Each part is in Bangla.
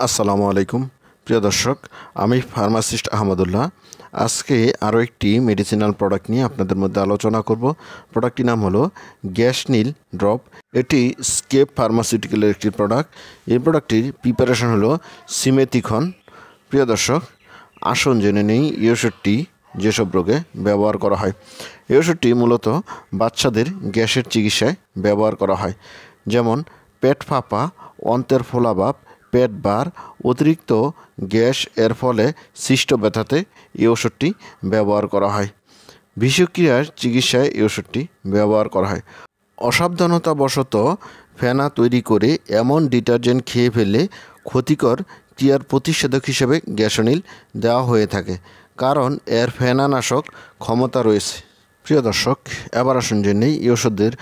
আসসালামু আলাইকুম প্রিয় দর্শক, আমি ফার্মাসিস্ট আহমদুল্লাহ। আজকে আরও একটি মেডিসিনাল প্রোডাক্ট নিয়ে আপনাদের মধ্যে আলোচনা করব। প্রোডাক্টটির নাম হলো গ্যাসনিল ড্রপ। এটি স্কেপ ফার্মাসিউটিক্যালের একটি প্রোডাক্ট। এই প্রোডাক্টটির প্রিপারেশন হলো সিমেথিখন। প্রিয় দর্শক, আসুন জেনে নেই এই ওষুধটি যেসব রোগে ব্যবহার করা হয়। এই ওষুধটি মূলত বাচ্চাদের গ্যাসের চিকিৎসায় ব্যবহার করা হয়, যেমন পেট ফাঁপা, অন্ত্রের ফোলাভাব, পেট বার, অতিরিক্ত গ্যাস এর ফলে সৃষ্ট ব্যথাতে এই ওষুধটি ব্যবহার করা হয়। বিষক্রিয়ার চিকিৎসায় এই ওষুধটি ব্যবহার করা হয়। অসাবধানতাবশত ফেনা তৈরি করে এমন ডিটারজেন্ট খেয়ে ফেললে ক্ষতিকর ক্রিয়ার প্রতিষেধক হিসেবে গ্যাসনিল দেওয়া হয়ে থাকে, কারণ এর ফেনানাশক ক্ষমতা রয়েছে। প্রিয় দর্শক, এবার আসুন জেনে নেই এই ওষুধের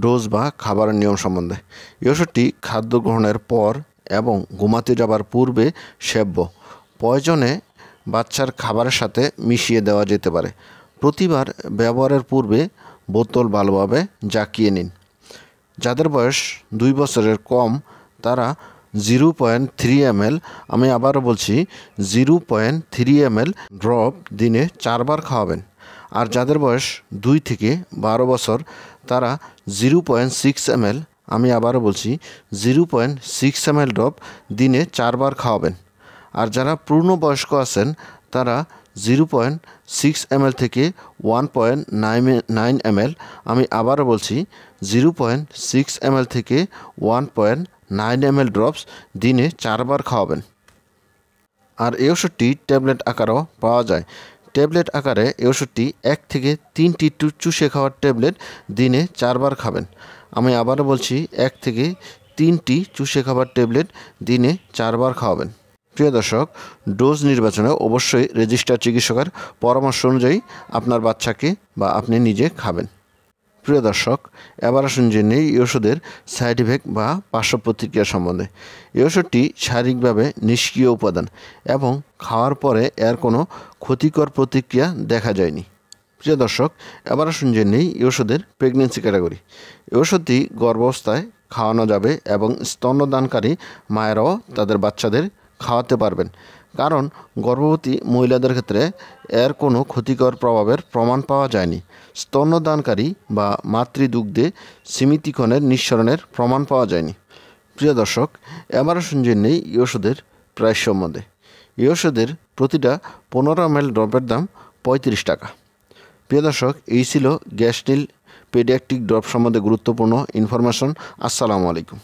ডোজ বা খাবারের নিয়ম সম্বন্ধে। এই ওষুধটি খাদ্য গ্রহণের পর এবং ঘুমাতে যাবার পূর্বে সেব্য। প্রয়োজনে বাচ্চার খাবারের সাথে মিশিয়ে দেওয়া যেতে পারে। প্রতিবার ব্যবহারের পূর্বে বোতল ভালোভাবে জাকিয়ে নিন। যাদের বয়স 2 বছরের কম তারা 0.3 ml, আমি আবারও বলছি 0.3 ml ড্রপ দিনে 4 বার খাওয়াবেন। আর যাদের বয়স 2 থেকে 12 বছর তারা 0.6 ml, আমি আবারও বলছি 0.6 ml ড্রপ দিনে 4 বার খাওয়াবেন। আর যারা পূর্ণবয়স্ক আছেন তারা 0.6 ml থেকে 1.9 ml, আমি আবারও বলছি 0.6 ml থেকে 1.9 ml ড্রপস দিনে 4 বার খাওয়াবেন। আর এই ওষুধটি ট্যাবলেট আকারেও পাওয়া যায়। ট্যাবলেট আকারে এই ওষুধটি 1 থেকে 3টি চুষে খাওয়ার ট্যাবলেট দিনে 4 বার খাবেন। আমি আবারও বলছি 1 থেকে 3টি চুষে খাবার ট্যাবলেট দিনে 4 বার খাওয়াবেন। প্রিয় দর্শক, ডোজ নির্বাচনে অবশ্যই রেজিস্টার চিকিৎসকের পরামর্শ অনুযায়ী আপনার বাচ্চাকে বা আপনি নিজে খাবেন। প্রিয় দর্শক, এবার আসুন জেনে নেই এই ওষুধের সাইড ইফেক্ট বা পার্শ্ব প্রতিক্রিয়া সম্বন্ধে। এই ওষুধটি শারীরিকভাবে নিষ্ক্রিয় উপাদান এবং খাওয়ার পরে এর কোনো ক্ষতিকর প্রতিক্রিয়া দেখা যায়নি। প্রিয় দর্শক, এবার আসুন জেনে নেই এই ওষুধের প্রেগনেন্সি ক্যাটাগরি। এই ওষুধটি গর্ভাবস্থায় খাওয়ানো যাবে এবং স্তন্যদানকারী মায়েরাও তাদের বাচ্চাদের খাওয়াতে পারবেন, কারণ গর্ভবতী মহিলাদের ক্ষেত্রে এর কোনো ক্ষতিকর প্রভাবের প্রমাণ পাওয়া যায়নি। স্তন্যদানকারী বা মাতৃদুগ্ধে সিমিতিকনের নিঃসরণের প্রমাণ পাওয়া যায়নি। প্রিয় দর্শক, এবার আসুন জেনে নেই এই ওষুধের প্রাইস সম্বন্ধে। এই ওষুধের প্রতিটা 15 ml ড্রপের দাম 35 টাকা। প্রিয় দর্শক, এই ছিল গ্যাসনিল পেডিয়াট্রিক ড্রপ সম্বন্ধে গুরুত্বপূর্ণ ইনফরমেশন। আসসালামু আলাইকুম।